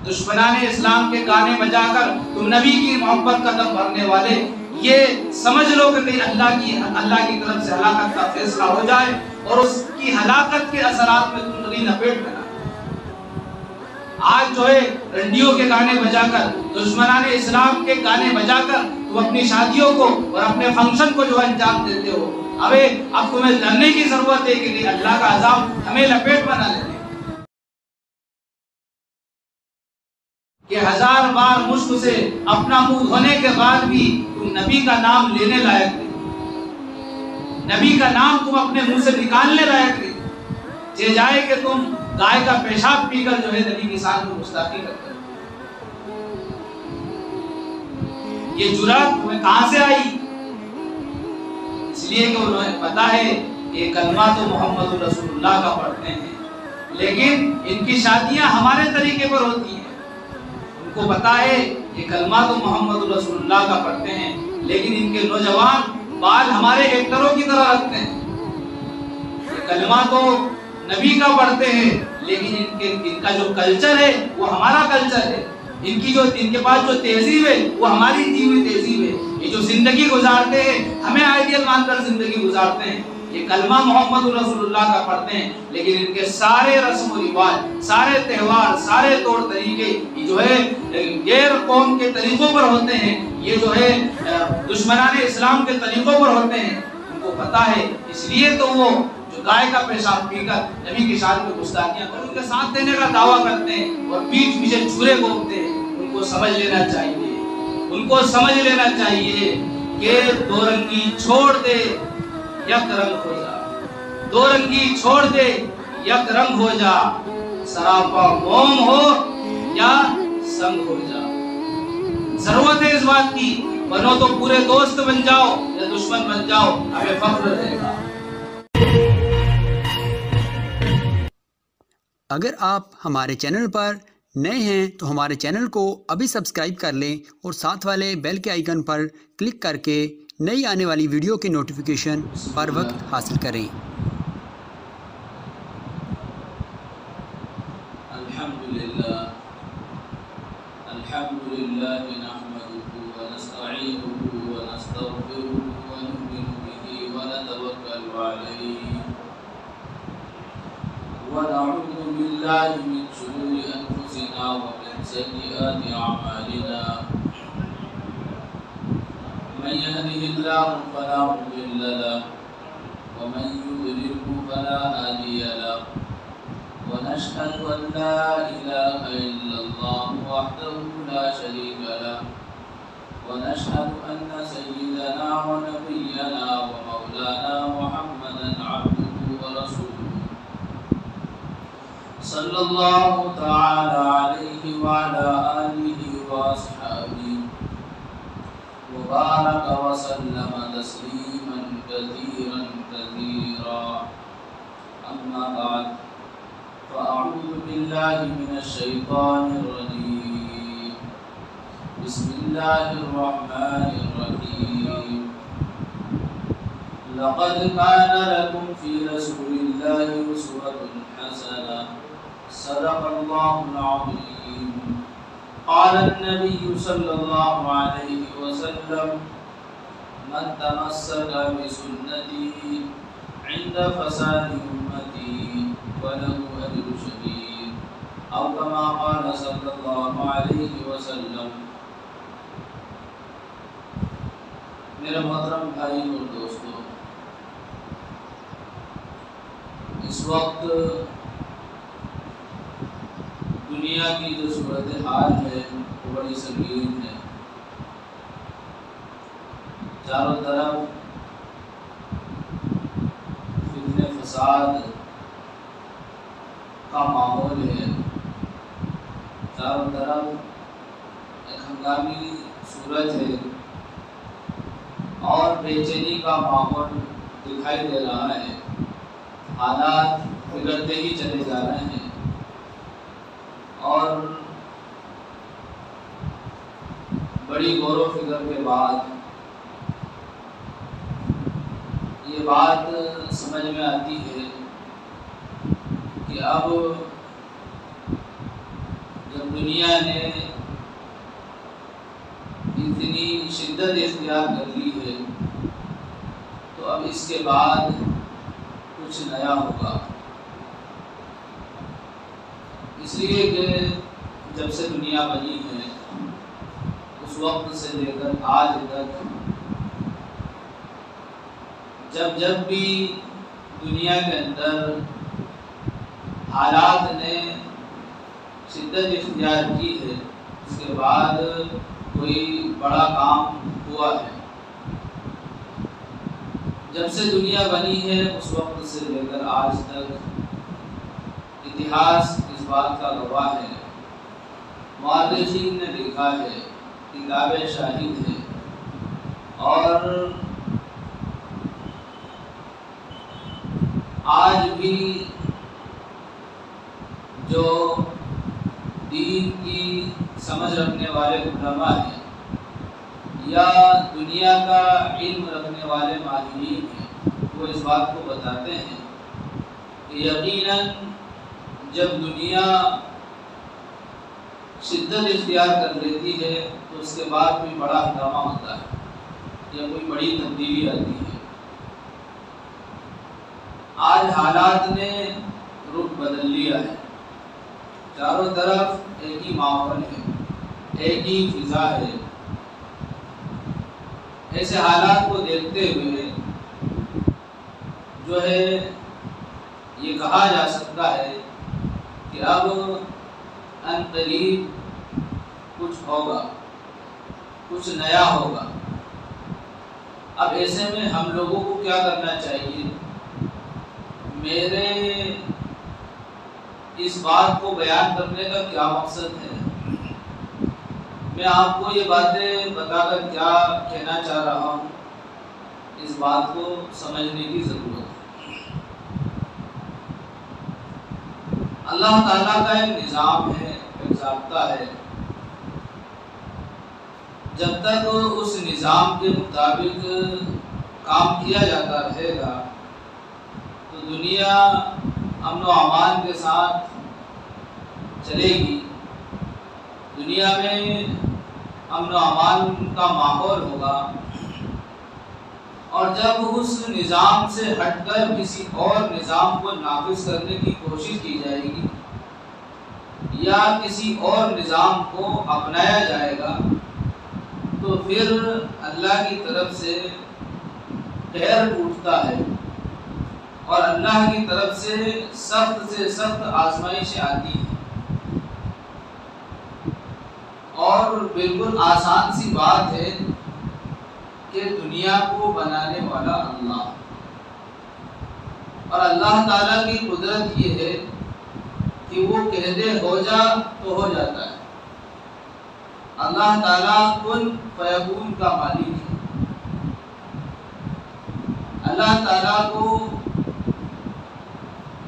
دشمنان اسلام کے گانے بجا کر تم نبی کی محبت کا دم بھرنے والے، یہ سمجھ لو کہ کہیں اللہ کی طرف سے ہلاکت کا فیصلہ ہو جائے اور اس کی ہلاکت کے اثرات میں تم نبی لپیٹ میں نہ۔ آج جو ہے رنڈیوں کے گانے بجا کر، دشمنان اسلام کے گانے بجا کر تم اپنی شادیوں کو اور اپنے فنکشن کو جو ہے انجام دیتے ہو۔ اب تمہیں ڈرنے کی ضرورت ہے کہ اللہ کا عذاب ہمیں لپیٹ میں نہ لے لے، کہ 1000 بار مشک سے اپنا منہ دھونے کے بعد بھی تم نبی کا نام لینے لائق نہیں، نبی کا نام تم اپنے منہ سے نکالنے لائق نہیں، یہ جائے کہ تم گائے کا پیشاب پی کر جو ہے نبی کی شان کو گستاخی کرتے ہو۔ یہ جرأت تمہیں کہاں سے آئی؟ اس لیے کہ انہیں پتا ہے یہ کلمہ تو محمد رسول اللہ کا پڑھتے ہیں، لیکن ان کی شادیاں ہمارے طریقے پر ہوتی ہیں۔ ان کو پتا ہے یہ کلمہ تو محمد رسول اللہ کا پڑھتے ہیں، لیکن ان کے نوجوان بال ہمارے ایکٹروں کی طرح رکھتے ہیں۔ یہ کلمہ تو نبی کا پڑھتے ہیں، لیکن ان کا جو کلچر ہے وہ ہمارا کلچر ہے، ان کے پاس جو تہذیب ہے وہ ہماری دی ہوئی تہذیب ہے۔ یہ جو زندگی گزارتے ہیں ہمیں آئیڈیل مان کر زندگی گزارتے ہیں، یہ کلمہ محمد رسول اللہ کا پڑھتے ہیں، لیکن ان کے سارے رسم و رواج، سارے تہوار، سارے طور طریقے یہ جو ہے غیر قوم کے طریقوں پر ہوتے ہیں، یہ جو ہے دشمنان اسلام کے طریقوں پر ہوتے ہیں۔ ان کو پتا ہے، اس لیے تو وہ جو گائے کا پیشاب پی کر نبی کی شان میں گستاخیاں کر ان کے ساتھ دینے کا دعویٰ کرتے ہیں اور پیچھے پیچھے چھرے گھومتے ہیں۔ ان کو سمجھ لینا چاہیے، ان کو سمجھ لینا چاہیے کہ دو رنگی چھوڑ دے یک رنگ ہو جا، دو رنگی چھوڑ دے یک رنگ ہو جا، سراپا موم ہو یا سنگ ہو جا۔ ضرورت ہے اس بات کی، بنو تو پورے دوست بن جاؤ یا دشمن بن جاؤ، ہمیں فخر رہے گا۔ اگر آپ ہمارے چینل پر نئے ہیں تو ہمارے چینل کو ابھی سبسکرائب کر لیں اور ساتھ والے بیل کے آئیکن پر کلک کر کے نئی آنے والی ویڈیو کی نوٹیفیکیشن بر وقت حاصل کریں۔ الحمدللہ نحمده ونستعینه ونستغفره ونؤمن به ونتوکل علیہ ونعوذ باللہ من شرور انفسنا ومن سیئات اعمالنا، من يهده الله فلا مضل له ومن يضلل فلا هادي له، ونشهد ان لا اله الا الله وحده لا شريك له، ونشهد ان سيدنا ونبينا ومولانا محمدا عبده ورسوله صلی اللہ تعالی علیہ وعلى آلہ واصحابہ وبارک وسلم تسلیما کثیرا کثیرا، اما بعد فاعوذ باللہ من الشیطان الرجیم، بسم اللہ الرحمن الرحیم، لقد كان لكم في رسول الله أسوة حسنة، صدق الله العظيم۔ قال النبي صلى الله عليه وسلم، من تمسك بسنتي عند فساد أمتي وله أجر شهيد، أو كما قال صلى الله عليه وسلم۔ میرے محترم بھائی اور دوستو، اس وقت دنیا کی جو صورتحال ہے وہ بڑی سنگین ہے۔ چاروں طرف فتنے فساد کا ماحول ہے، چاروں طرف ایک ہنگامی صورت ہے اور بے چینی کا ماحول دکھائی دے رہا ہے۔ حالات بگڑتے ہی چلے جا رہے ہیں اور بڑی غور و فکر کے بعد یہ بات سمجھ میں آتی ہے کہ اب جب دنیا نے اتنی شدت اختیار کر لی ہے تو اب اس کے بعد کچھ نیا ہوگا، اس لیے کہ جب سے دنیا بنی ہے اس وقت سے لے کر آج تک جب بھی دنیا کے اندر حالات نے شدت اختیار کی ہے اس کے بعد کوئی بڑا کام ہوا ہے۔ جب سے دنیا بنی ہے اس وقت سے لے کر آج تک اتہاس اس بات کا گواہ ہے، مؤرخین نے لکھا ہے، کتابیں شاہد ہیں، اور آج بھی جو دین کی سمجھ رکھنے والے علماء ہیں یا دنیا کا علم رکھنے والے ماہرین ہیں وہ اس بات کو بتاتے ہیں کہ یقیناً جب دنیا شدت اختیار کر لیتی ہے تو اس کے بعد کوئی بڑا ہنگامہ ہوتا ہے یا کوئی بڑی تبدیلی آتی ہے۔ آج حالات نے رخ بدل لیا ہے، چاروں طرف ایک ہی ماحول ہے، ایک ہی فضا ہے۔ ایسے حالات کو دیکھتے ہوئے جو ہے یہ کہا جا سکتا ہے کہ اب ان قریب کچھ ہوگا، کچھ نیا ہوگا۔ اب ایسے میں ہم لوگوں کو کیا کرنا چاہیے؟ میرے اس بات کو بیان کرنے کا کیا مقصد ہے؟ میں آپ کو یہ باتیں بتا کر کیا کہنا چاہ رہا ہوں، اس بات کو سمجھنے کی ضرورت ہے۔ اللہ تعالیٰ کا ایک نظام ہے، ایک ضابطہ ہے، جب تک اس نظام کے مطابق کام کیا جاتا رہے گا تو دنیا امن و امان کے ساتھ چلے گی، دنیا میں امن و امان کا ماحول ہوگا۔ اور جب اس نظام سے ہٹ کر کسی اور نظام کو نافذ کرنے کی کوشش کی جائے گی یا کسی اور نظام کو اپنایا جائے گا تو پھر اللہ کی طرف سے قہر ٹوٹتا ہے اور اللہ کی طرف سے سخت آزمائشیں آتی ہیں۔ اور بالکل آسان سی بات ہے کہ دنیا کو بنانے والا اللہ، اور اللہ تعالیٰ کی قدرت یہ ہے کہ وہ کہہ دے ہو جا تو ہو جاتا ہے۔ اللہ تعالیٰ کن فیکون کا مالک ہے۔ اللہ تعالیٰ کو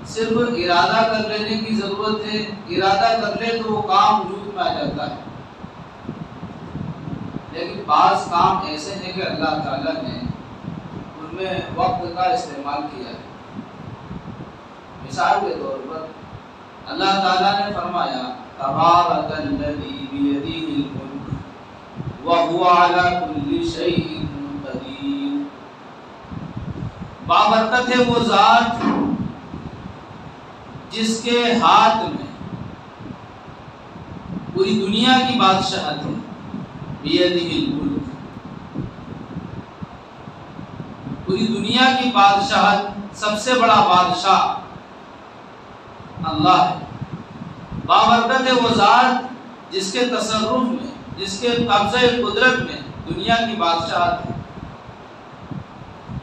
صرف ارادہ کر لینے کی ضرورت ہے، ارادہ کر لے تو وہ کام وجود میں آ جاتا ہے۔ لیکن بعض کام ایسے ہیں کہ اللہ تعالیٰ نے ان میں وقت کا استعمال کیا ہے۔ مثال کے طور پر اللہ تعالیٰ نے فرمایا تبارک الذی بیدہ الملک وہو علی کل شیء قدیر، بابرکت ہے وہ ذات جس کے ہاتھ میں پوری دنیا کی بادشاہت ہے۔ بیدہ الملک، پوری دنیا کی بادشاہت، سب سے بڑا بادشاہ اللہ ہے۔ بابرکت ہے وہ ذات جس کے تصرف میں، جس کے قبضہ قدرت میں دنیا کی بادشاہت ہے۔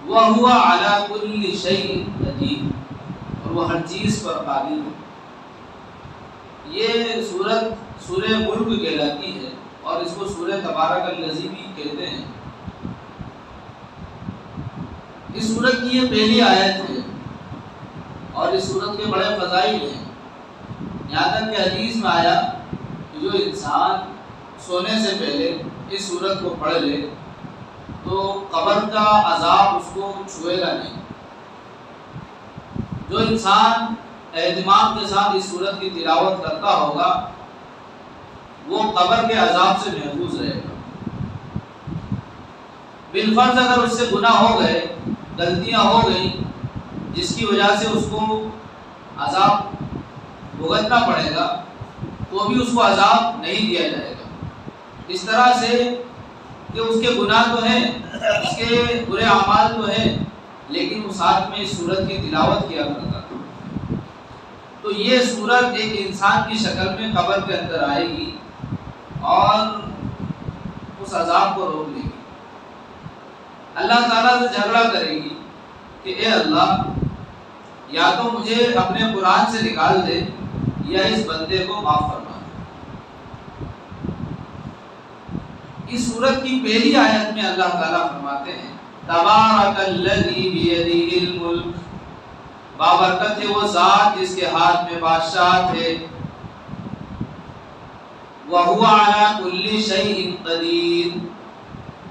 وَهُوَ عَلَى كُلِّ شَيْءٍ قَدِيرٌ، اور وہ ہر چیز پر قادر ہے۔ یہ سورہ ملک کہلاتی ہے اور اس کو سورہ تبارک الذی بھی کہتے ہیں۔ اس سورت کی یہ پہلی آیت ہے اور اس سورت کے بڑے فضائل ہیں۔ یہاں تک کہ حدیث میں آیا کہ جو انسان سونے سے پہلے اس سورت کو پڑھ لے تو قبر کا عذاب اس کو چھوئے گا نہیں۔ جو انسان اہتمام کے ساتھ اس سورت کی تلاوت کرتا ہوگا وہ قبر کے عذاب سے محفوظ رہے گا۔ بالفرض اگر اس سے گناہ ہو گئے، غلطیاں ہو گئیں جس کی وجہ سے اس کو عذاب بھگتنا پڑے گا، تو بھی اس کو عذاب نہیں دیا جائے گا۔ اس طرح سے کہ اس کے گناہ تو ہیں، اس کے برے اعمال تو ہیں، لیکن وہ ساتھ میں اس سورت کی تلاوت کیا کرتا تھا، تو یہ سورت ایک انسان کی شکل میں قبر کے اندر آئے گی اور اس عذاب کو روک لے گی۔ اللہ تعالیٰ سے جھگڑا کرے گی کہ اے اللہ، یا تو مجھے اپنے قرآن سے نکال دے یا اس بندے کو معاف فرما دے۔ اس سورت کی پہلی آیت میں اللہ تعالیٰ فرماتے ہیں تبارک الذی بیدہ الملک، بابرکت ہے وہ ذات جس کے ہاتھ میں بادشاہت ہے، وَهُوَ عَلَى كُلِّ شَيْءٍ قَدِيرٌ۔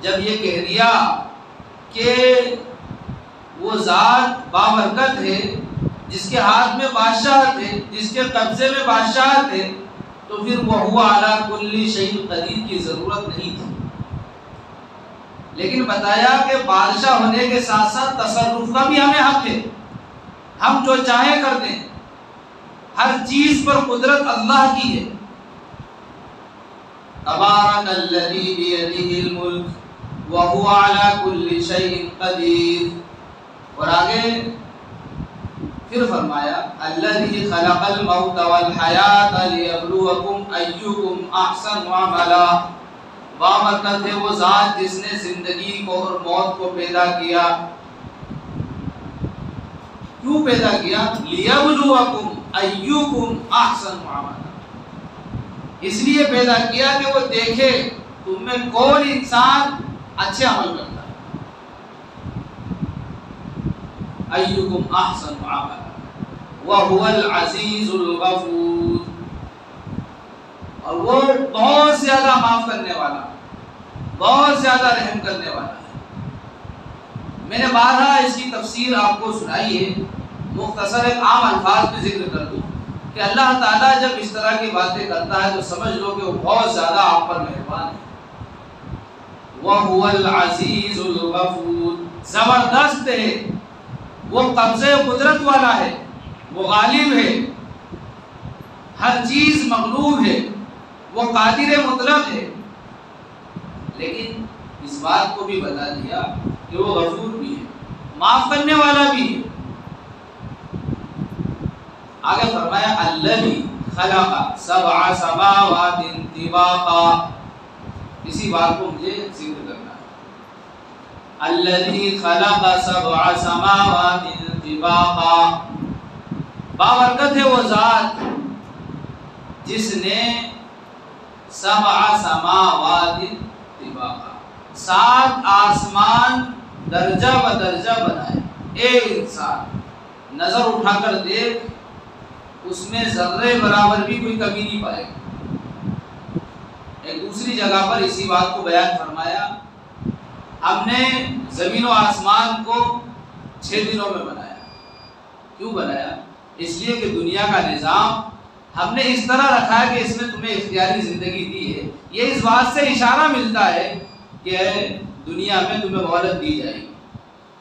جب یہ کہہ دیا کہ وہ ذات بابرکت ہے جس کے ہاتھ میں بادشاہت ہے، جس کے قبضے میں بادشاہت ہے، تو پھر وَهُوَ عَلَى كُلِّ شَيْءٍ قَدِيرٌ کی ضرورت نہیں تھی، لیکن بتایا کہ بادشاہ ہونے کے ساتھ ساتھ تصرف کا بھی ہمیں حق ہے، ہم جو چاہیں کر دیں، ہر چیز پر قدرت اللہ کی ہے۔ تبارک الذی بیدہ الملک وَهُوَ عَلَى كُلِّ شَيْءٍ قَدِيرٌ۔ اور آگے پھر فرمایا الذی خلق الموت والحیاة لیبلوکم ایکم احسن عملا، بابرکت ہے وہ ذات جس نے زندگی کو اور موت کو پیدا کیا۔ کیوں پیدا کیا؟ لیبلوکم ایکم احسن عملا، اس لیے پیدا کیا کہ وہ دیکھے تم میں کون انسان اچھے عمل کرتا ہے۔ ایکم احسن عملا وَهُوَ الْعَزِيزُ الْغَفُورُ، اور وہ بہت زیادہ معاف کرنے والا، بہت زیادہ رحم کرنے والا ہے۔ میں نے بارہا اس کی تفسیر آپ کو سنائی ہے، مختصر ایک عام الفاظ میں ذکر کر دوں کہ اللہ تعالیٰ جب اس طرح کی باتیں کرتا ہے تو سمجھ لو کہ وہ بہت زیادہ آپ پر مہربان ہے۔ وَهُوَ الْعَزِيزُ الْغَفُورُ، زبردست ہے، وہ قبضے قدرت والا ہے، وہ غالب ہے، ہر چیز مغلوب ہے، وہ قادر مطلق ہے، لیکن اس بات کو بھی بتا دیا کہ وہ غفور بھی ہے، معاف کرنے والا بھی ہے۔ آگے فرمایا الذی خلق سبع سماوات طباقا، اسی بات کو مجھے ذکر کرنا ہے۔ الذی خلق سبع سماوات طباقا، بابرکت ہے وہ ذات جس نے سبع سماوات طباقا، 7 آسمان درجہ بدرجہ بنائے۔ اے انسان نظر اٹھا کر دیکھ، اس میں ذرے برابر بھی کوئی کمی نہیں پائے گا۔ ایک دوسری جگہ پر اسی بات کو بیان فرمایا ہم نے زمین و آسمان کو 6 دنوں میں بنایا۔ کیوں بنایا؟ اس لیے کہ دنیا کا نظام ہم نے اس طرح رکھا ہے کہ اس میں تمہیں اختیاری زندگی دی ہے۔ یہ اس بات سے اشارہ ملتا ہے کہ دنیا میں تمہیں مہلت دی جائے گی،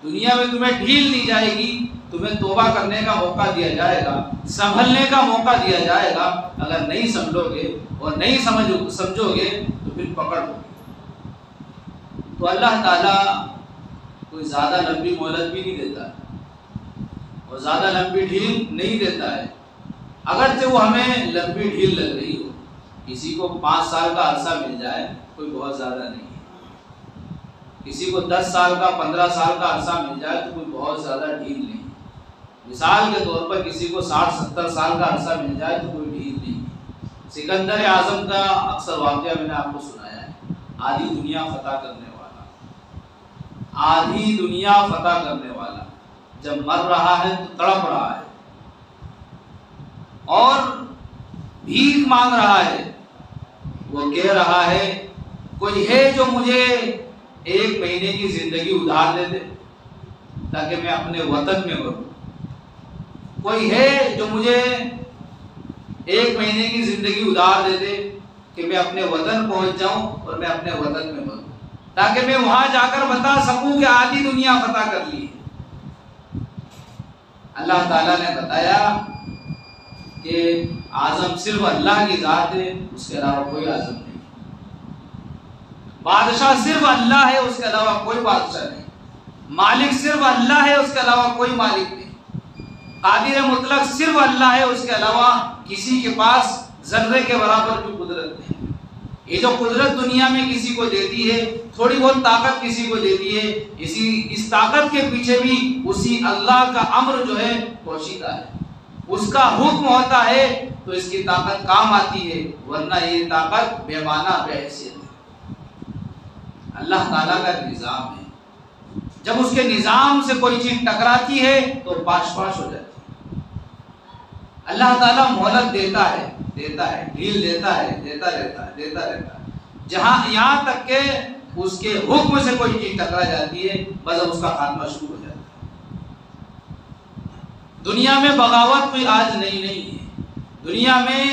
دنیا میں تمہیں ڈھیل دی جائے گی، تمہیں توبہ کرنے کا موقع دیا جائے گا، سنبھلنے کا موقع دیا جائے گا۔ اگر نہیں سنبھلو گے اور نہیں سمجھو گے تو پھر پکڑ لو گے۔ تو اللہ تعالیٰ کوئی زیادہ لمبی مہلت بھی نہیں دیتا ہے اور زیادہ لمبی ڈھیل نہیں دیتا ہے، اگرچہ وہ ہمیں لمبی ڈھیل لگ رہی ہو۔ کسی کو 5 سال کا عرصہ مل جائے کوئی بہت زیادہ نہیں ہے، کسی کو 10 سال کا 15 سال کا عرصہ مل جائے تو کوئی بہت زیادہ ڈھیل نہیں ہے۔ مثال کے طور پر کسی کو 60-70 سال کا عرصہ مل جائے تو کوئی ڈھیل نہیں ہے۔ سکندر اعظم کا اکثر واقعہ میں نے آپ کو سنایا ہے، آدھی دنیا فتح کرنے والا، آدھی دنیا فتح کرنے والا جب مر رہا ہے تو تڑپ رہا ہے اور بھیک مانگ رہا ہے۔ وہ کہہ رہا ہے کوئی ہے جو مجھے 1 مہینے کی زندگی ادھار دے دے تاکہ میں اپنے وطن میں مروں، کوئی ہے جو مجھے 1 مہینے کی زندگی ادھار دے دے کہ میں اپنے وطن پہنچ جاؤں اور میں اپنے وطن میں مروں، تاکہ میں وہاں جا کر بتا سکوں کہ آدھی دنیا فتح کر لی ہے۔ اللہ تعالیٰ نے بتایا کہ اعظم صرف اللہ کی ذات ہے، اس کے علاوہ کوئی اعظم نہیں، بادشاہ صرف اللہ ہے، اس کے علاوہ کوئی بادشاہ نہیں، مالک صرف اللہ ہے، اس کے علاوہ کوئی مالک نہیں، قادر مطلق صرف اللہ ہے، اس کے علاوہ کسی کے پاس ذرے کے برابر بھی قدرت نہیں۔ یہ جو قدرت دنیا میں کسی کو دیتی ہے، تھوڑی بہت طاقت کسی کو دیتی ہے، اس طاقت کے پیچھے بھی اسی اللہ کا امر جو ہے پوشیدہ ہے، اس کا حکم ہوتا ہے تو اس کی طاقت کام آتی ہے، ورنہ یہ طاقت بے معنی بے حیثیت ہے۔ اللہ تعالیٰ کا نظام ہے، جب اس کے نظام سے کوئی چیز ٹکراتی ہے تو پاش پاش ہو جاتی ہے۔ اللہ تعالیٰ مہلت دیتا ہے، ڈھیل دیتا ہے، دیتا رہتا ہے، یہاں تک کہ اس کے حکم سے کوئی چیز ٹکرا جاتی ہے، بس اس کا خاتمہ شروع ہو جاتا ہے۔ دنیا میں بغاوت کوئی آج نہیں ہے، دنیا میں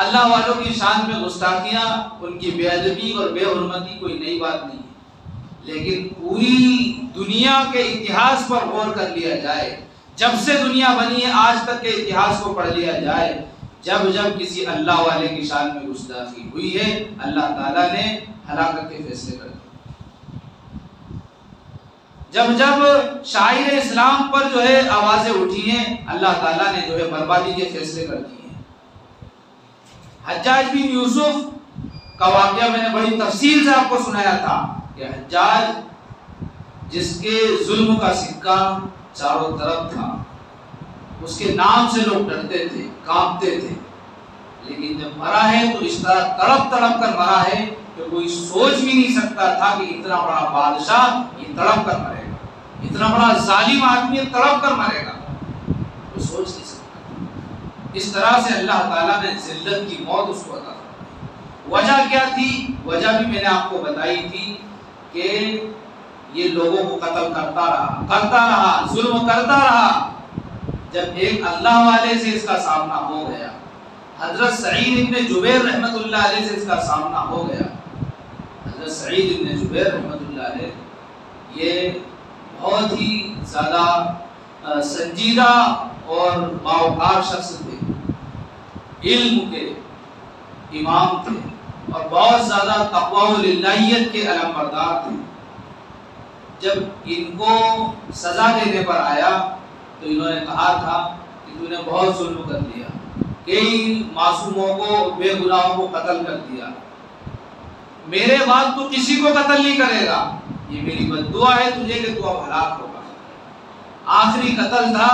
اللہ والوں کی شان میں گستاخیاں، ان کی بے ادبی اور بے حرمتی کوئی نئی بات نہیں ہے، لیکن پوری دنیا کے اتہاس پر غور کر لیا جائے، جب سے دنیا بنی ہے آج تک کے اتہاس کو پڑھ لیا جائے، جب کسی اللہ والے کی شان میں گستاخی ہوئی ہے، اللہ تعالیٰ نے ہلاکت کے فیصلے کر دیے۔ جب شاعر اسلام پر جو ہے آوازیں اٹھی ہیں، اللہ تعالیٰ نے جو ہے بربادی کے فیصلے کر دیے ہیں۔ حجاج بن یوسف کا واقعہ میں نے بڑی تفصیل سے آپ کو سنایا تھا کہ حجاج جس کے ظلم کا سکہ چاروں طرف تھا، اس کے نام سے لوگ ڈرتے تھے، کانپتے تھے، لیکن جب مرا ہے تو اس طرح تڑپ تڑپ کر مرا ہے کہ کوئی سوچ بھی نہیں سکتا تھا کہ اتنا بڑا بادشاہ یہ تڑپ کر مرے گا، اتنا بڑا ظالم آدمی تڑپ کر مرے گا، کوئی سوچ نہیں سکتا۔ اس طرح سے اللہ تعالیٰ نے ذلت کی موت اس کو عطا فرمائی۔ وجہ کیا تھی؟ وجہ بھی میں نے آپ کو بتائی تھی کہ یہ لوگوں کو قتل کرتا رہا، ظلم کرتا رہا۔ جب ایک اللہ والے سے اس کا سامنا ہو گیا، حضرت سعید ابن جبیر رحمت اللہ علیہ سے اس کا سامنا ہو گیا، حضرت سعید ابن جبیر رحمت اللہ علیہ یہ بہت ہی زیادہ سنجیدہ اور باوقار شخص تھے، علم کے امام تھے اور بہت زیادہ تقوی و للہیت کے علمبردار تھے۔ جب ان کو سزا دینے پر آیا تو انہوں نے کہا تھا کہ تو نے بہت ظلم کر دیا، کئی معصوموں کو، بے گناہوں کو قتل کر دیا، میرے بعد تو کسی کو قتل نہیں کرے گا، یہ میری بد دعا ہے تجھے کہ تو اب ہلاک ہوگا۔ آخری قتل تھا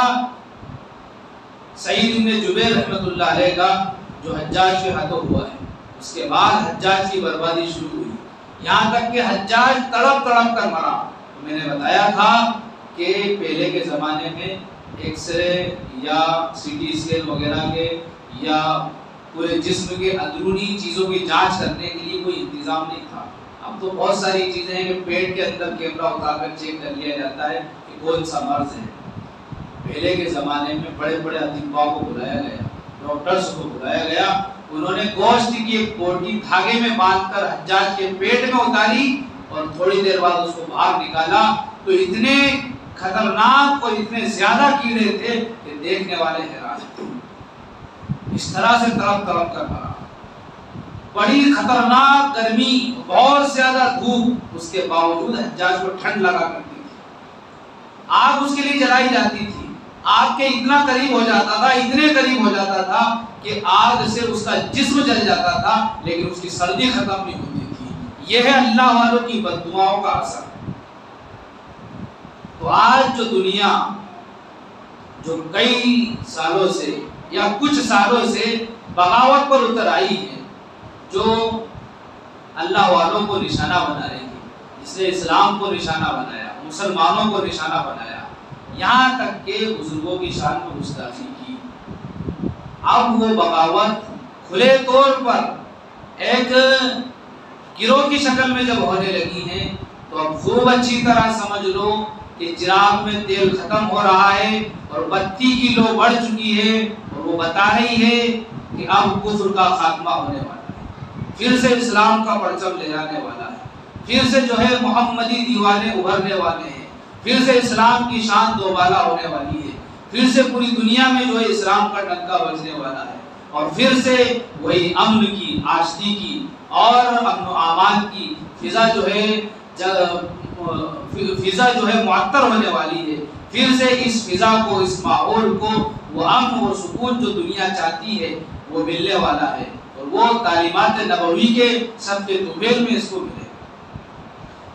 سعید بن جبیر رحمت اللہ علیہ کا، جو حجاج کے ہاتھوں ہوا ہے۔ اس کے بعد حجاج کی بربادی شروع ہوئی، یہاں تک کہ حجاج تڑپ تڑپ کر مرا۔ میں نے بتایا تھا کہ پہلے کے زمانے میں ایکس رے یا سی ٹی اسکین وغیرہ کے یا پورے جسم کے اندرونی چیزوں کی جانچ کرنے کے لیے کوئی انتظام نہیں تھا۔ اب تو بہت ساری چیزیں ہیں کہ پیٹ کے اندر کیمرہ اتار کر چیک کر لیا جاتا ہے کہ کون سا مرض ہے۔ پہلے کے زمانے میں بڑے بڑے اطباء کو بلایا گیا، ڈاکٹرز کو بلایا گیا، انہوں نے گوشت کی ایک بوٹی دھاگے میں باندھ کر حجاج کے پیٹ میں اتاری اور تھوڑی دیر بعد اس کو باہر نکالا تو اتنے خطرناک اور اتنے زیادہ کیڑے تھے کہ دیکھنے والے حیران تھے۔ اس طرح سے تڑپ تڑپ کر مرا، بڑی خطرناک گرمی، بہت زیادہ دھوپ، اس کے باوجود حجاج کو ٹھنڈ لگا کرتی تھی، آگ اس کے لیے جلائی جاتی تھی، آگ کے اتنا قریب ہو جاتا تھا، اتنے قریب ہو جاتا تھا کہ آگ سے اس کا جسم جل جاتا تھا لیکن اس کی سردی ختم نہیں ہوتی تھی۔ یہ ہے اللہ والوں کی بد دعاؤں کا اثر۔ تو آج جو دنیا جو کئی سالوں سے یا کچھ سالوں سے بغاوت پر اتر آئی ہے، جو اللہ والوں کو نشانہ بنا رہی ہے، جس نے اسلام کو نشانہ بنایا، مسلمانوں کو نشانہ بنایا، یہاں تک کہ بزرگوں کی شان میں گستاخی کی، اب وہ بغاوت کھلے طور پر ایک گروہ کی شکل میں جب ہونے لگی ہیں تو اب خوب اچھی طرح سمجھ لو کہ چراغ میں تیل ختم ہو رہا ہے اور بتی کی لو بڑھ چکی ہے، اور وہ بتا رہی ہے کہ اب کفر کا خاتمہ ہونے والا ہے، پھر سے اسلام کا پرچم لہرانے والا ہے، پھر سے جو ہے محمدی دیوانے ابھرنے والے ہیں، پھر سے اسلام کی شان دوبالا ہونے والی ہے، پھر سے پوری دنیا میں جو ہے اسلام کا ڈنکا بجنے والا ہے، اور پھر سے وہی امن کی، آشتی کی اور امن و امان کی فضا جو ہے معطر ہونے والی ہے۔ پھر سے اس فضا کو، اس ماحول کو، وہ امن و سکون جو دنیا چاہتی ہے وہ ملنے والا ہے، اور وہ تعلیمات نبوی کے سب کے طویل میں اس کو ملے۔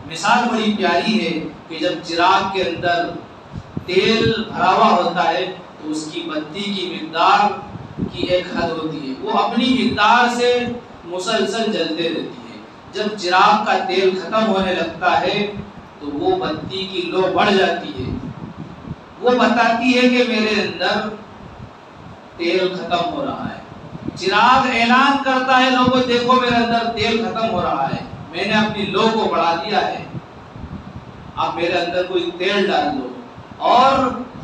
مثال بڑی پیاری ہے کہ جب چراغ کے اندر تیل بھرا ہوا ہوتا ہے تو اس کی بتی کی مقدار کی ایک حد ہوتی ہے، وہ اپنی مقدار سے مسلسل جلتے رہتی ہے۔ جب چراغ کا تیل ختم ہونے لگتا ہے تو وہ بتی کی لو بڑھ جاتی ہے، وہ بتاتی ہے کہ میرے اندر تیل ختم ہو رہا ہے۔ چراغ اعلان کرتا ہے لوگوں دیکھو میرے اندر تیل ختم ہو رہا ہے، میں نے اپنی لو کو بڑھا دیا ہے، اب میرے اندر کوئی تیل ڈال دو۔ اور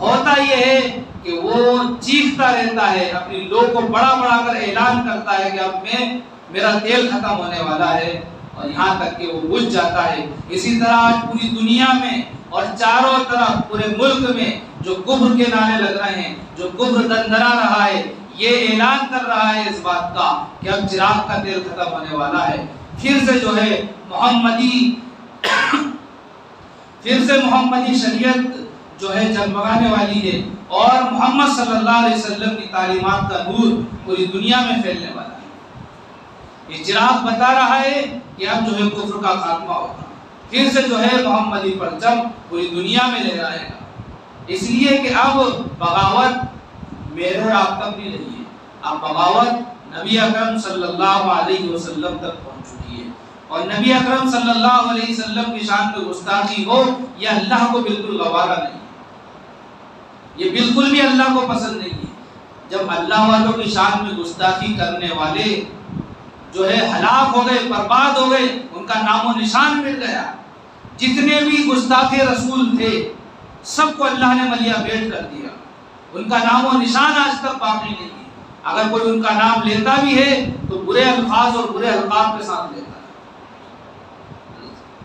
ہوتا یہ ہے کہ وہ چیختا رہتا ہے، اپنی لو کو بڑا بڑا کر اعلان کرتا ہے کہ اب میرا تیل ختم ہونے والا ہے، اور یہاں تک کہ وہ بجھ جاتا ہے۔ اسی طرح آج پوری دنیا میں اور چاروں طرف پورے ملک میں جو کفر کے نعرے لگ رہے ہیں، جو کفر دندرا رہا ہے، یہ اعلان کر رہا ہے اس بات کا کہ اب چراغ کا تیل ختم ہونے والا ہے۔ پھر سے جو ہے محمدی شریعت جو ہے جگمگانے والی ہے، اور محمد صلی اللہ علیہ وسلم کی تعلیمات کا نور پوری دنیا میں پھیلنے والا ہے۔ یہ چراغ بتا رہا ہے کہ اب جو ہے کفر کا خاتمہ ہوگا، پھر سے جو ہے محمدی پرچم پوری دنیا میں لہرائے گا۔ اس لیے کہ اب بغاوت میرے اور آپ تک نہیں رہی ہے، اب بغاوت نبی اکرم صلی اللہ علیہ وسلم تک پہنچ چکی ہے، اور نبی اکرم صلی اللہ علیہ وسلم کی شان پہ گستاخی ہو یہ اللہ کو بالکل گوارا نہیں، یہ بالکل بھی اللہ کو پسند نہیں ہے۔ جب اللہ والوں کی شان میں گستاخی کرنے والے جو ہے ہلاک ہو گئے، برباد ہو گئے، ان کا نام و نشان مٹ گیا، جتنے بھی گستاخ رسول تھے سب کو اللہ نے ملیا بیٹ کر دیا، ان کا نام و نشان آج تک باقی نہیں ہے۔ اگر کوئی ان کا نام لیتا بھی ہے تو برے الفاظ اور برے القاب کے ساتھ لیتا ہے۔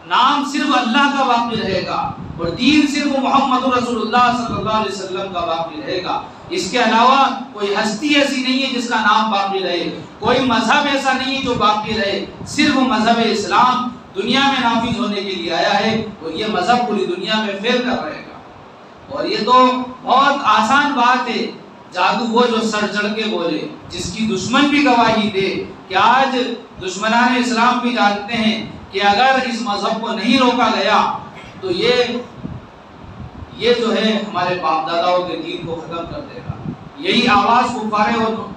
نام صرف اللہ کا باقی رہے گا، اور دین صرف محمد رسول اللہ صلی اللہ علیہ وسلم کا باقی رہے گا۔ اس کے علاوہ کوئی ہستی ایسی نہیں ہے جس کا نام باقی رہے، کوئی مذہب ایسا نہیں ہے جو باقی رہے، صرف مذہب اسلام دنیا میں نافذ ہونے کے لیے آیا ہے، اور یہ مذہب پوری دنیا میں پھیل کر رہے گا۔ اور یہ تو بہت آسان بات ہے، جادو وہ جو سر چڑھ کے بولے، جس کی دشمن بھی گواہی دے، کہ آج دشمنان اسلام بھی جانتے ہیں کہ اگر اس مذہب کو نہیں روکا گیا تو یہ جو ہے ہمارے باپ داداؤں کے دین کو ختم کر دے گا۔ یہی آواز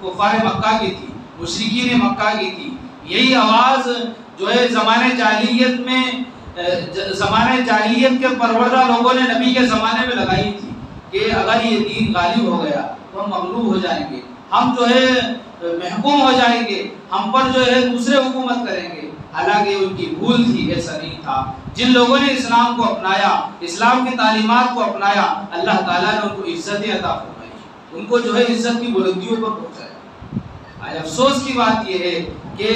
کفار مکہ کی تھی، مشرکین مکہ کی تھی، یہی آواز جو ہے زمانے جاہلیت کے پروردہ لوگوں نے نبی کے زمانے میں لگائی تھی کہ اگر یہ دین غالب ہو گیا تو ہم مغلوب ہو جائیں گے، ہم جو ہے محکوم ہو جائیں گے، ہم پر جو ہے دوسرے حکومت کریں گے۔ حالانکہ ان کی بھول تھی، ایسا نہیں تھا۔ جن لوگوں نے اسلام کو اپنایا، اسلام کی تعلیمات کو اپنایا، اللہ تعالیٰ نے ان کو عزت عطا فرمائی، ان کو جو ہے عزت کی بلندیوں پر پہنچایا۔ آج افسوس کی بات یہ ہے کہ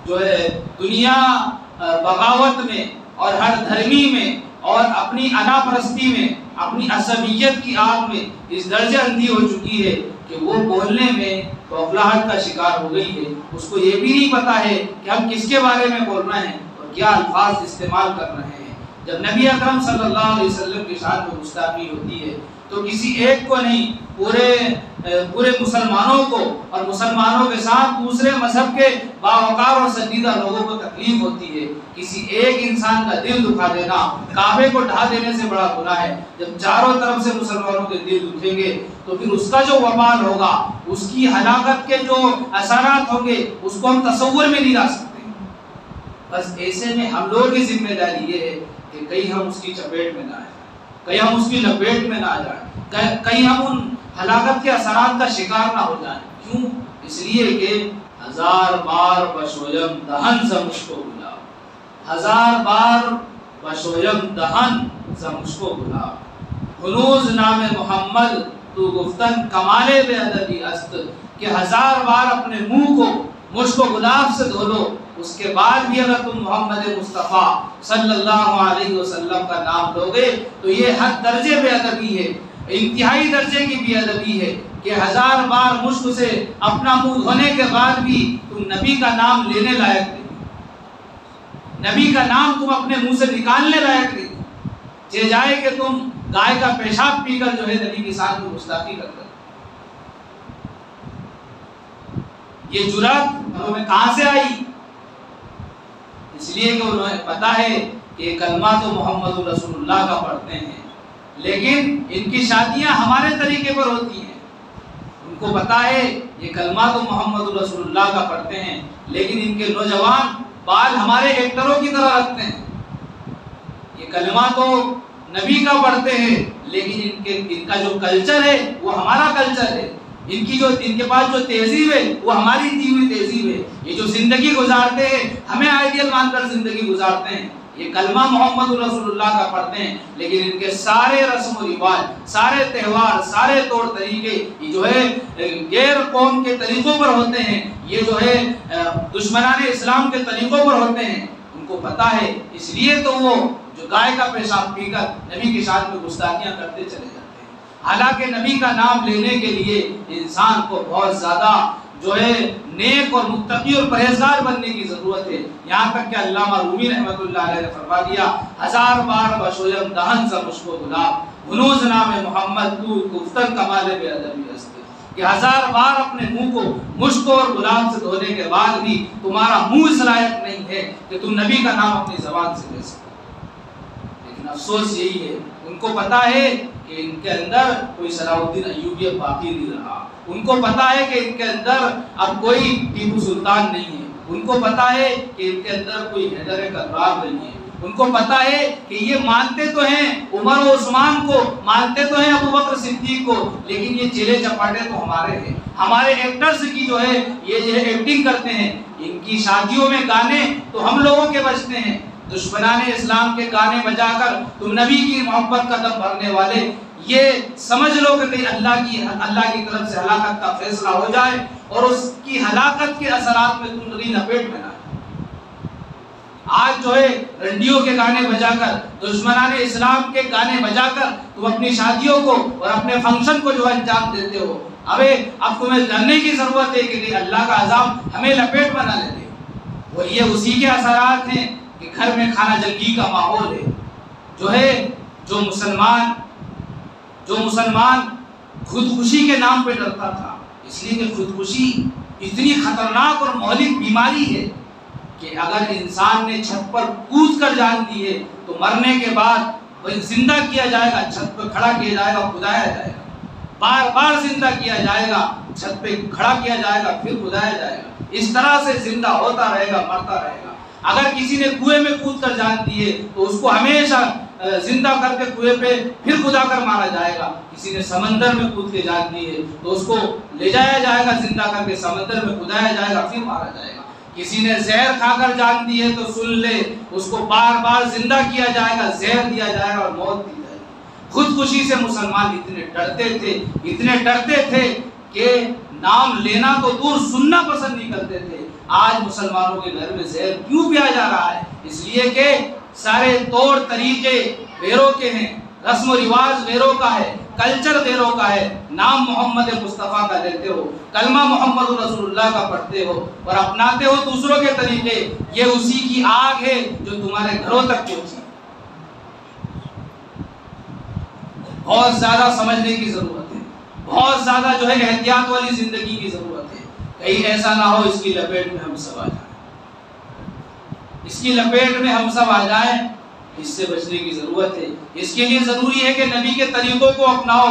جو ہے دنیا بغاوت میں اور ہر دھرمی میں اور اپنی انا پرستی میں، اپنی عصبیت کی آگ میں اس درجے اندھی ہو چکی ہے کہ وہ بولنے میں بوکھلاہٹ کا شکار ہو گئی ہے۔ اس کو یہ بھی نہیں پتا ہے کہ ہم کس کے بارے میں بول رہے ہیں اور کیا الفاظ استعمال کر رہے ہیں۔ جب نبی اکرم صلی اللہ علیہ وسلم کی شان میں گستاخی ہوتی ہے تو کسی ایک کو نہیں، پورے مسلمانوں کو اور مسلمانوں کے ساتھ دوسرے مذہب کے باوقار اور سنجیدہ لوگوں کو تکلیف ہوتی ہے۔ کسی ایک انسان کا دل دکھا دینا کعبے کو ڈھا دینے سے بڑا گناہ ہے۔ جب چاروں طرف سے مسلمانوں کے دل دکھیں گے تو پھر اس کا جو وبال ہوگا، اس کی ہلاکت کے جو اثرات ہوں گے، اس کو ہم تصور میں نہیں لا سکتے۔ بس ایسے میں ہم لوگوں کی ذمہ داری یہ ہے کہ کہیں ہم اس کی چپیٹ میں نہ آئیں، کہیں ہم اس کی لپیٹ میں نہ آ جائیں، کہیں ہم ان ہلاکت کے اثرات کا شکار نہ ہو جائیں۔ کیوں؟ اس لیے کہ ہزار بار بشویم دہن ز مشکو گلاب، ہزار بار بشویم دہن ز مشکو گلاب، ہنوز نام محمد تو گفتن کمالے بے ادبی است، کہ 1000 بار اپنے منہ کو مشک و گلاب سے دھو لو، اس کے بعد بھی اگر تم محمد مصطفیٰ صلی اللہ علیہ وسلم کا نام لو گے تو یہ حد درجے بے ادبی ہے، انتہائی درجے کی بے ادبی ہے کہ 1000 بار مشک سے اپنا منہ دھونے کے بعد بھی تم نبی کا نام لینے لائق نہیں، نبی کا نام تم اپنے منہ سے نکالنے لائق نہیں، چہ جائے کہ تم گائے کا پیشاب پی کر جو ہے نبی کی شان میں گستاخی کرتے۔ یہ جرأت انہوں میں کہاں سے آئی؟ اس لیے کہ انہیں پتا ہے کہ کلمہ تو محمد رسول اللہ کا پڑھتے ہیں، لیکن ان کی شادیاں ہمارے طریقے پر ہوتی ہیں۔ ان کو پتا ہے یہ کلمہ تو محمد رسول اللہ کا پڑھتے ہیں، لیکن ان کے نوجوان بال ہمارے ایکٹروں کی طرح رکھتے ہیں۔ یہ کلمہ تو نبی کا پڑھتے ہیں، لیکن ان کا جو کلچر ہے وہ ہمارا کلچر ہے، ان کے پاس جو تہذیب ہے وہ ہماری دی ہوئی تہذیب ہے۔ یہ جو زندگی گزارتے ہیں ہمیں آئیڈیل مان کر زندگی گزارتے ہیں، یہ کلمہ محمد رسول اللہ کا پڑھتے ہیں، لیکن ان کے سارے رسم و رواج، سارے تہوار، سارے طور طریقے یہ جو ہے غیر قوم کے طریقوں پر ہوتے ہیں، یہ جو ہے دشمنان اسلام کے طریقوں پر ہوتے ہیں۔ ان کو پتا ہے، اس لیے تو وہ جو گائے کا پیشاب پی کر نبی کی شان میں گستاخیاں کرتے چلے جاتے ہیں۔ حالانکہ نبی کا نام لینے کے لیے انسان کو بہت زیادہ جو ہے نیک اور متقی اور پرہیزگار بننے کی ضرورت ہے۔ یہاں تک کہ علامہ رومی رحمۃ اللہ علیہ نے فرما دیا، 1000 بار بشویم دہن سا مشک و گلاب، ہنوز نام محمد تو گفتن کمال بے ادبی است، کہ 1000 بار اپنے منہ کو مشک اور گلاب سے دھونے کے بعد بھی تمہارا منہ اس لائق نہیں ہے کہ تم نبی کا نام اپنی زبان سے لے سکو۔ لیکن افسوس یہی ہے، ان کو پتا ہے کہ ان کے اندر کوئی صلاح الدین ایوبی اب باقی نہیں رہا، ان کو پتا ہے کہ ان کے اندر اب کوئی ٹیپو سلطان نہیں ہے، ان کو پتا ہے کہ ان کے اندر کوئی حیدر کرار نہیں ہے، ان کو پتا ہے کہ یہ مانتے تو ہیں عمر و عثمان کو، مانتے تو ہیں ابو بکر صدیق کو، لیکن یہ چیلے چپاٹے تو ہمارے ہیں، ہمارے ایکٹرز کی جو ہے یہ جو ہے ایکٹنگ کرتے ہیں، ان کی شادیوں میں گانے تو ہم لوگوں کے بجتے ہیں، دشمنان اسلام کے گانے بجا کر تم نبی کی محبت کا دم بھرنے والے، یہ سمجھ لو کہ کہیں اللہ کی طرف سے ہلاکت کا فیصلہ ہو جائے اور اس کی ہلاکت کے اثرات میں تم لگی لپیٹ میں نہ آئے۔ آج جو ہے رنڈیوں کے گانے بجا کر، دشمنان اسلام کے گانے بجا کر تم اپنی شادیوں کو اور اپنے فنکشن کو جو ہے انجام دیتے ہو۔ اب تمہیں ڈرنے کی ضرورت ہے کہ اللہ کا عذاب ہمیں لپیٹ میں نہ لے لے، اور یہ اسی کے اثرات ہیں کہ گھر میں کھانا جنگی کا ماحول ہے، جو مسلمان خودکشی کے نام پہ ڈرتا تھا، اس لیے کہ خودکشی اتنی خطرناک اور مہلک بیماری ہے کہ اگر انسان نے چھت پر کود کر جان دی ہے تو مرنے کے بعد زندہ کیا جائے گا، چھت پہ کھڑا کیا جائے گا، کھدایا جائے گا، بار بار زندہ کیا جائے گا، چھت پہ کھڑا کیا جائے گا، پھر کھدایا جائے گا، اس طرح سے زندہ ہوتا رہے گا، مرتا رہے گا۔ اگر کسی نے کنویں میں کود کر جان دی ہے تو اس کو ہمیشہ زندہ کر کے کنویں پہ پھر کھدا کر مارا جائے گا۔ کسی نے سمندر میں کود کے جان دی ہے تو اس کو لے جایا جائے گا، زندہ کر کے سمندر میں کھدایا جائے گا، پھر مارا جائے گا۔ کسی نے زہر کھا کر جان دی ہے تو سن لے، اس کو بار بار زندہ کیا جائے گا، زہر دیا جائے گا اور موت دی جائے گی۔ خودکشی سے مسلمان اتنے ڈرتے تھے کہ نام لینا تو دور، سننا پسند نہیں کرتے تھے۔ آج مسلمانوں کے گھر میں زہر کیوں پیا جا رہا ہے؟ اس لیے کہ سارے طور طریقے غیروں کے ہیں، رسم و رواج غیروں کا ہے، کلچر غیروں کا ہے، نام محمد مصطفیٰ کا لیتے ہو، کلمہ محمد رسول اللہ کا پڑھتے ہو اور اپناتے ہو دوسروں کے طریقے، یہ اسی کی آگ ہے جو تمہارے گھروں تک پہنچی۔ بہت زیادہ سمجھنے کی ضرورت ہے، بہت زیادہ جو ہے احتیاط والی زندگی کی ضرورت ہے، کہیں ایسا نہ ہو اس کی لپیٹ میں ہم سب آ جائیں، اس کی لپیٹ میں ہم سب آ جائیں۔ اس سے بچنے کی ضرورت ہے۔ اس کے لیے ضروری ہے کہ نبی کے طریقوں کو اپناؤ،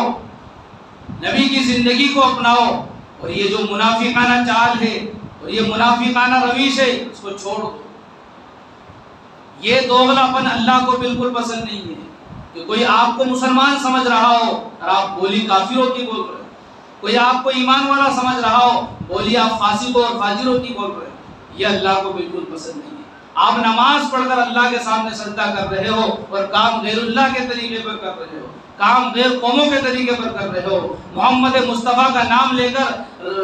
نبی کی زندگی کو اپناؤ، اور یہ جو منافقانہ چال ہے اور یہ منافقانہ رویش ہے اس کو چھوڑ دو۔ یہ دوغلاپن اللہ کو بالکل پسند نہیں ہے کہ کوئی آپ کو مسلمان سمجھ رہا ہو اور آپ بولی کافروں کی بول رہے، کوئی آپ کو ایمان والا سمجھ رہا ہو بولی آپ فاسقوں اور فاجروں کی بول رہے، یہ اللہ کو بالکل پسند نہیں ہے۔ آپ نماز پڑھ کر اللہ کے سامنے سجدہ کر رہے ہو اور کام غیر اللہ کے طریقے پر کر رہے ہو، کام غیر قوموں کے طریقے پر کر رہے ہو، محمد مصطفیٰ کا نام لے کر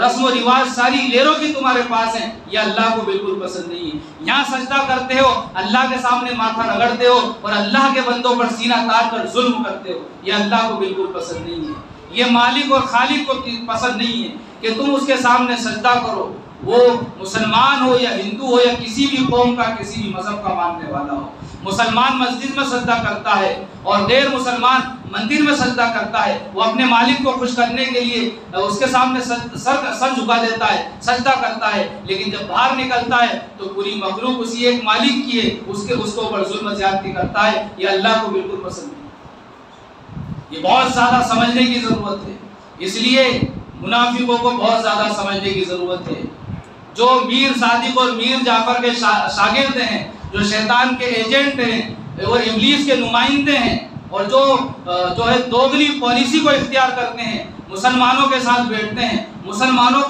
رسم و رواج ساری لیروں کی تمہارے پاس ہیں، یہ اللہ کو بالکل پسند نہیں ہے۔ یہاں سجدہ کرتے ہو، اللہ کے سامنے ماتھا رگڑتے ہو اور اللہ کے بندوں پر سینہ تاڑ کر ظلم کرتے ہو، یہ اللہ کو بالکل پسند نہیں ہے۔ یہ مالک اور خالق کو پسند نہیں ہے کہ تم اس کے سامنے سجدہ کرو، وہ مسلمان ہو یا ہندو ہو یا کسی بھی قوم کا کسی بھی مذہب کا ماننے والا ہو۔ مسلمان مسجد میں سجدہ کرتا ہے اور غیر مسلمان مندر میں سجدہ کرتا ہے، وہ اپنے مالک کو خوش کرنے کے لیے اس کے سامنے سر جھکا دیتا ہے، سجدہ کرتا ہے، لیکن جب باہر نکلتا ہے تو پوری مخلوق اسی ایک مالک کی ہے، اس کے اوپر ظلم زیادتی کرتا ہے، یہ اللہ کو بالکل پسند نہیں۔ یہ بہت زیادہ سمجھنے کی ضرورت ہے، اس لیے منافقوں کو بہت زیادہ سمجھنے کی ضرورت ہے۔ جو میر صادق اور میر جعفر کے شاگرد ہیں، جو شیطان کے ایجنٹ ہیں اور ابلیس کے نمائندے ہیں، اور جو ہے دوگلی پالیسی کو اختیار کرتے ہیں، مسلمانوں کے ساتھ بیٹھتے ہیں، مسلمانوں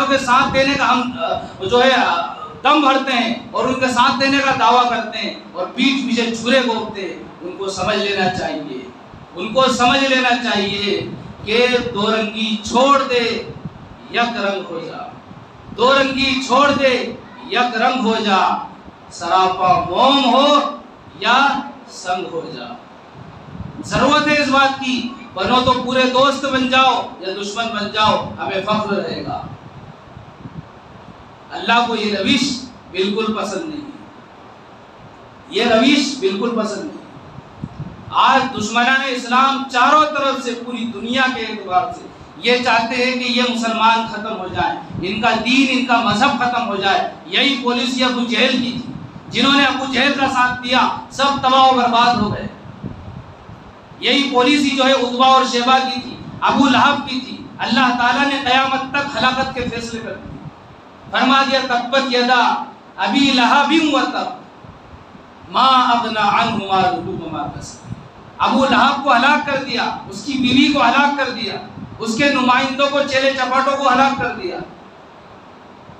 کے ساتھ دینے کا ہم جو ہے دم بھرتے ہیں اور ان کے ساتھ دینے کا دعویٰ کرتے ہیں اور پیٹھ پیچھے چھرے گھونپتے ہیں، ان کو سمجھ لینا چاہیے کہ دو رنگی چھوڑ دے یک رنگ ہو جا، دو رنگی چھوڑ دے یک رنگ ہو جا، سراپا موم ہو یا سنگ ہو جا۔ ضرورت ہے اس بات کی، بنو تو پورے دوست بن جاؤ یا دشمن بن جاؤ، ہمیں فخر رہے گا۔ اللہ کو یہ روش بالکل پسند نہیں ہے، یہ روش بالکل پسند نہیں ہے۔ آج دشمنان اسلام چاروں طرف سے پوری دنیا کے اعتبار سے یہ چاہتے ہیں کہ یہ مسلمان ختم ہو جائیں، ان کا دین، ان کا مذہب ختم ہو جائے۔ یہی پالیسی ابو جہل کی تھی، جنہوں نے ابو جہل کا ساتھ دیا سب تباہ و برباد ہو گئے۔ یہی پالیسی جو ہے عتبہ اور شیبہ کی تھی، ابو لہب کی تھی۔ اللہ تعالیٰ نے قیامت تک ہلاکت کے فیصلے کر دیے، فرما دیا تبت یدا ابی لہب وتب ما اغنی عنہ مالہ وما کسب۔ ابو لہب کو ہلاک کر دیا، اس کی بیوی کو ہلاک کر دیا، اس کے نمائندوں کو، چیلے چپاٹوں کو ہلاک کر دیا۔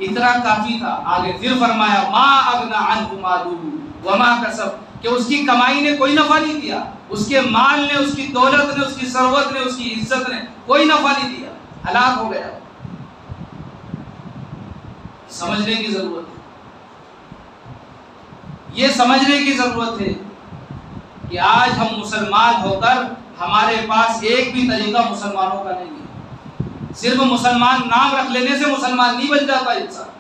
اتنا کافی تھا، آگے پھر فرمایا ما اغنی عنہ مالہ وما کسب، کہ اس کی کمائی نے کوئی نفع نہیں دیا، اس کے مال نے، اس کی دولت نے، اس کی ثروت نے، اس کی عزت نے کوئی نفع نہیں دیا، ہلاک ہو گیا۔ سمجھنے کی ضرورت ہے، یہ سمجھنے کی ضرورت ہے کہ آج ہم مسلمان ہو کر ہمارے پاس ایک بھی طریقہ مسلمانوں کا نہیں ہے۔ صرف مسلمان نام رکھ لینے سے مسلمان نہیں بن جاتا انسان،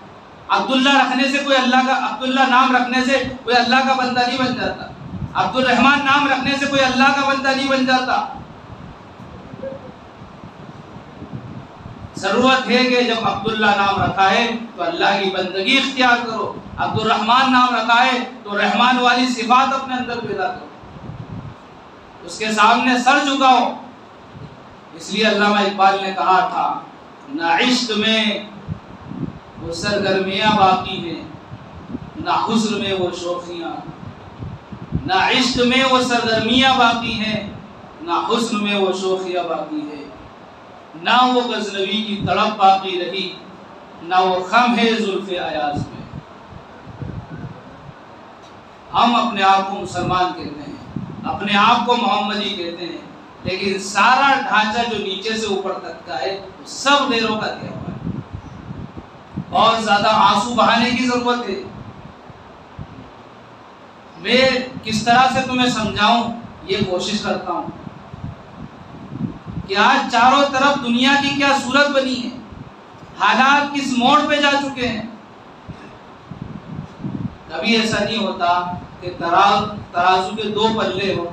عبداللہ رکھنے سے کوئی عبداللہ نام رکھنے سے کوئی اللہ کا بندہ نہیں بن جاتا، عبد الرحمن نام رکھنے سے کوئی اللہ کا بندہ نہیں بن جاتا۔ ضرورت ہے کہ جب عبداللہ نام رکھا ہے تو اللہ کی بندگی اختیار کرو، عبد الرحمن نام رکھا ہے تو رحمان والی صفات اپنے اندر پیدا کرو، اس کے سامنے سر جھکاؤ۔ اس لیے علامہ اقبال نے کہا تھا، نہ عشق میں وہ سرگرمیاں باقی ہیں، نہ حسن میں وہ شوخیاں، نہ عشق میں وہ سرگرمیاں باقی ہیں، نہ حسن میں وہ شوخیاں باقی ہے، نہ وہ غزنوی کی تڑپ باقی رہی، نہ وہ خم ہے زلف ایاز میں۔ ہم اپنے آپ کو مسلمان کہتے ہیں، اپنے آپ کو محمدی کہتے ہیں، لیکن سارا ڈھانچہ جو نیچے سے اوپر تک کا ہے وہ سب غیروں کا دیا ہوا ہے۔ بہت زیادہ آنسو بہانے کی ضرورت ہے۔ میں کس طرح سے تمہیں سمجھاؤں یہ کوشش کرتا ہوں کہ آج چاروں طرف دنیا کی کیا صورت بنی ہے، حالات کس موڑ پہ جا چکے ہیں۔ کبھی ایسا نہیں ہوتا کہ ترازو کے دو پلے ہو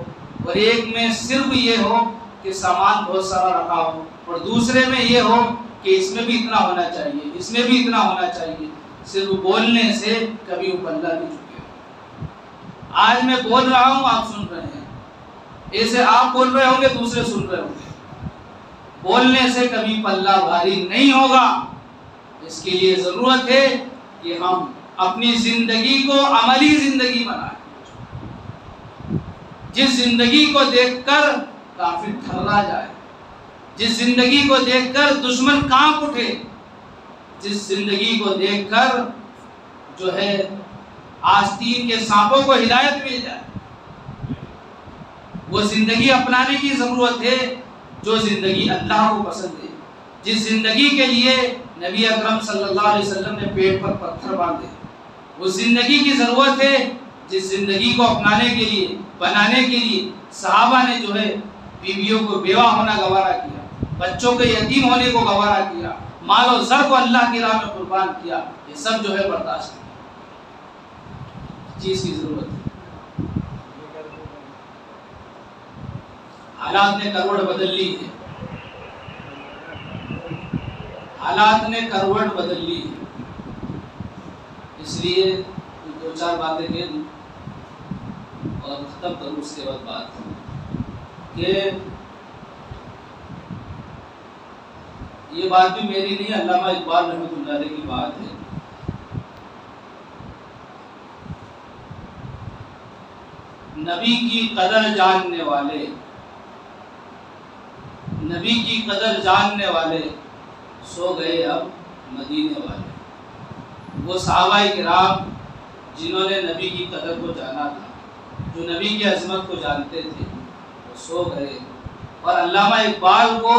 اور ایک میں صرف یہ ہو کہ سامان بہت سارا رکھا ہو اور دوسرے میں یہ ہو کہ اس میں بھی اتنا ہونا چاہیے، اس میں بھی اتنا ہونا چاہیے۔ صرف بولنے سے کبھی وہ پلہ نہیں چکے۔ آج میں بول رہا ہوں، آپ سن رہے ہیں، ایسے آپ بول رہے ہوں گے، دوسرے سن رہے ہوں گے۔ بولنے سے کبھی پلہ بھاری نہیں ہوگا۔ اس کے لیے ضرورت ہے کہ ہم اپنی زندگی کو عملی زندگی بنائیں، جس زندگی کو دیکھ کر کافر تھرا جائے، جس زندگی کو دیکھ کر دشمن کانپ اٹھے، جس زندگی کو دیکھ کر جو ہے آستین کے سانپوں کو ہدایت مل جائے۔ وہ زندگی اپنانے کی ضرورت ہے جو زندگی اللہ کو پسند ہے، جس زندگی کے لیے نبی اکرم صلی اللہ علیہ وسلم نے پیٹ پر پتھر باندھے، اس زندگی کی ضرورت ہے جس زندگی کو اپنانے کے لیے، بنانے کے لیے صحابہ نے جو ہے بیویوں کو بیوہ ہونا گوارا کیا، بچوں کے یتیم ہونے کو گوارا کیا، مال و زر کو اللہ کی راہ میں قربان کیا، یہ سب جو ہے برداشت کیا، چیز کی ضرورت ہے۔ حالات نے کروٹ بدل لی ہے، حالات نے کروٹ بدل لی ہے، اس لیے دو چار باتیں کہہ دوں اور ختم کروں اس کے بعد بات کہ یہ بات بھی میری نہیں، علامہ اقبال رحمۃ اللہ علیہ کی بات ہے۔ نبی کی قدر جاننے والے، نبی کی قدر جاننے والے سو گئے اب مدینے والے۔ وہ صحابہ کرام جنہوں نے نبی کی قدر کو جانا تھا، جو نبی کی عظمت کو جانتے تھے، وہ سو گئے۔ اور علامہ اقبال کو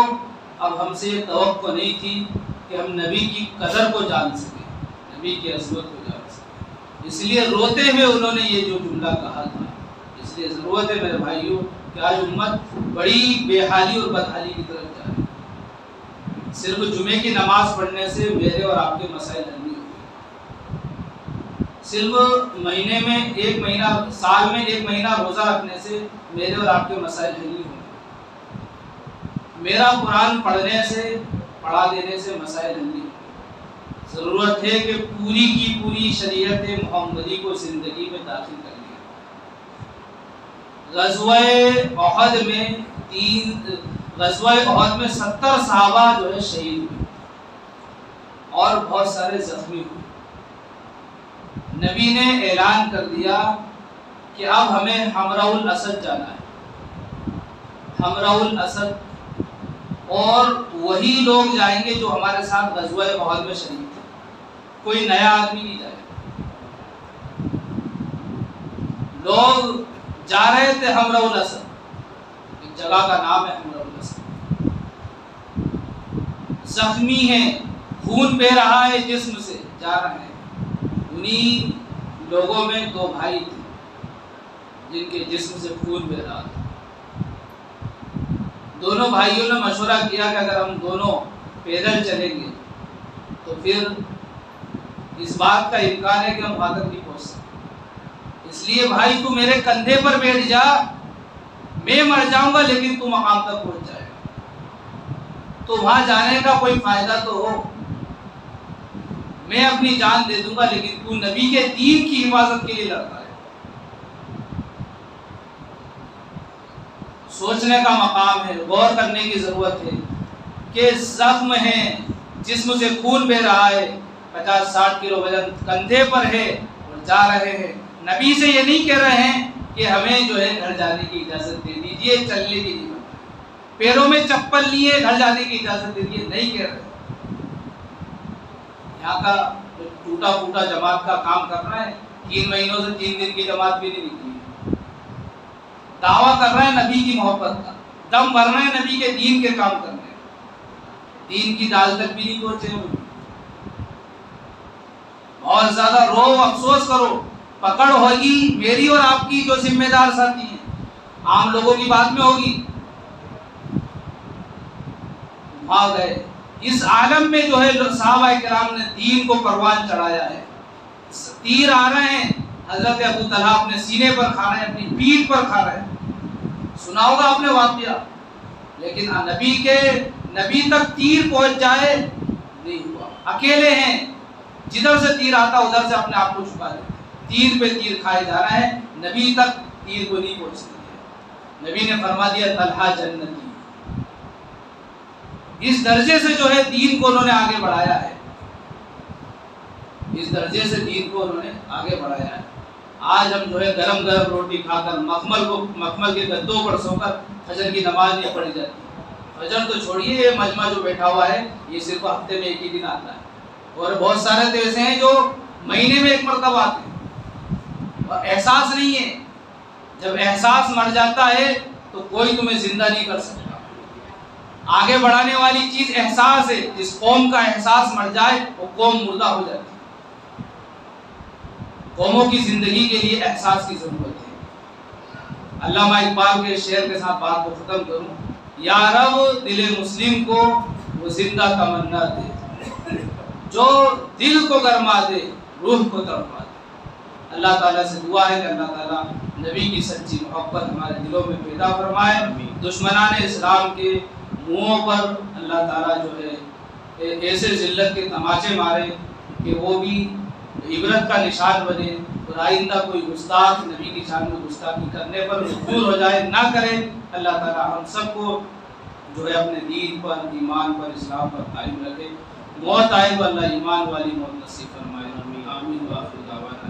اب ہم سے یہ توقع نہیں تھی کہ ہم نبی کی قدر کو جان سکیں، نبی کی عظمت کو جان سکیں، اس لیے روتے ہوئے انہوں نے یہ جو جملہ کہا تھا۔ اس لیے ضرورت ہے میرے بھائیوں کہ آج امت بڑی بے حالی اور بدحالی کی طرف جا رہی ہے۔ صرف جمعے کی نماز پڑھنے سے میرے اور آپ کے مسائل حل نہیں ہوتے، صرف مہینے میں ایک مہینہ، سال میں ایک مہینہ روزہ رکھنے سے میرے اور آپ کے مسائل حل نہیں ہوتے، میرا قرآن پڑھنے سے، پڑھا دینے سے مسائل حل نہیں ہوتے۔ ضرورت ہے کہ پوری کی پوری شریعت محمدی کو زندگی میں داخل کر لیا۔ غزوہ احد میں 70 صحابہ جو ہے شہید ہوئے اور بہت سارے زخمی ہوئے۔ نبی نے اعلان کر دیا کہ اب ہمیں حمراء الاسد جانا ہے، حمراء الاسد، اور وہی لوگ جائیں گے جو ہمارے ساتھ غزوہ احد میں شریک تھے، کوئی نیا آدمی نہیں جائے گا۔ لوگ جا رہے تھے حمراء الاسد، ایک جگہ کا نام ہے حمراء الاسد، زخمی ہیں، خون بہ رہا ہے جسم سے، جا رہے ہیں۔ انہی لوگوں میں 2 بھائی تھے جن کے جسم سے خون بہ رہا تھا۔ دونوں بھائیوں نے مشورہ کیا کہ اگر ہم دونوں پیدل چلیں گے تو پھر اس بات کا امکان ہے کہ ہم وہاں تک نہیں پہنچ سکتے، اس لیے بھائی تو میرے کندھے پر بیٹھ جا، میں مر جاؤں گا لیکن تو مقام تک پہنچ جائے گا، تو وہاں جانے کا کوئی فائدہ تو ہو، میں اپنی جان دے دوں گا لیکن تو نبی کے دین کی حفاظت کے لیے لڑتا ہے۔ سوچنے کا مقام ہے، غور کرنے کی ضرورت ہے کہ زخم ہے، جسم سے خون بہ رہا ہے، 50-60 کلو وزن کندھے پر ہے اور جا رہے ہیں۔ نبی سے یہ نہیں کہہ رہے ہیں کہ ہمیں جو ہے گھر جانے کی اجازت دے دیجئے، چلنے کی نہیں، پیروں میں چپل لیے گھر جانے کی اجازت دے دیجئے، نہیں کہہ رہے۔ یہاں کا ٹوٹا پھوٹا جماعت کا کام کر رہے ہیں، 3 مہینوں سے 3 دن کی جماعت بھی نہیں نکلی، دعویٰ کر رہے ہیں نبی کی محبت کا، دم بھر رہے ہیں نبی کے دین کے کام کر رہے ہیں، دین کی دال تک بھی نہیں پہنچے ہوئے۔ بہت زیادہ رو، افسوس کرو، پکڑ ہوگی میری اور آپ کی جو ذمہ دار ساتھی ہیں، عام لوگوں کی بات میں ہوگی، وہاں گئے۔ اس عالم میں جو ہے صحابہ کرام نے دین کو پروان چڑھایا ہے۔ تیر آ رہے ہیں، حضرت ابو طلحہ اپنے سینے پر کھا رہے ہیں، اپنی پیٹھ پر کھا رہے ہیں، سنا ہوگا آپ نے واقعہ، لیکن نبی تک تیر پہنچ جائے نہیں ہوا، اکیلے ہیں، جدھر سے تیر آتا ادھر سے اپنے آپ کو چھپا دیتے، تیر پہ تیر کھائے جا رہے ہیں، نبی تک تیر کو نہیں پہنچ سکتے۔ نبی نے فرما دیا طلحہ جنتی، اس درجے سے جو ہے دین کو انہوں نے آگے بڑھایا ہے، اس درجے سے دین کو انہوں نے آگے بڑھایا ہے۔ آج ہم جو ہے گرم گرم روٹی کھا کر مخمل کے گدوں پر سو کر فجر کی نماز نہیں پڑھی جاتی، فجر تو چھوڑیے، یہ مجمع جو بیٹھا ہوا ہے یہ صرف ہفتے میں ایک ہی دن آتا ہے، اور بہت سارے تو ایسے ہیں جو مہینے میں 1 مرتبہ آتے ہیں، اور احساس نہیں ہے۔ جب احساس مر جاتا ہے تو کوئی تمہیں زندہ نہیں کر سکتا۔ آگے بڑھانے والی چیز احساس ہے، جس قوم کا احساس مر جائے وہ قوم مردہ ہو جاتی ہے۔ قوموں کی زندگی کے لیے احساس کی ضرورت ہے۔ علامہ اقبال کے شعر کے ساتھ بات کو ختم کروں، یا رب دل مسلم کو وہ زندہ تمنا دے، جو دل کو گرما دے روح کو تڑپا دے۔ اللہ تعالیٰ سے دعا ہے کہ اللہ تعالیٰ نبی کی سچی محبت ہمارے دلوں میں پیدا فرمائے، دشمنان اسلام کے منہوں پر اللہ تعالیٰ جو ہے ایسے ذلت کے تماچے مارے کہ وہ بھی عبرت کا نشان بنے، اور آئندہ کوئی گستاخ نبی کی شان میں گستاخی کرنے پر مجبور ہو جائے، نہ کرے۔ اللہ تعالیٰ ہم سب کو جو ہے اپنے دین پر، ایمان پر، اسلام پر قائم رکھے۔ موت آئے تو اللہ ایمان والی موت نصیب فرمائے۔ آمین۔ وآخر دعوانا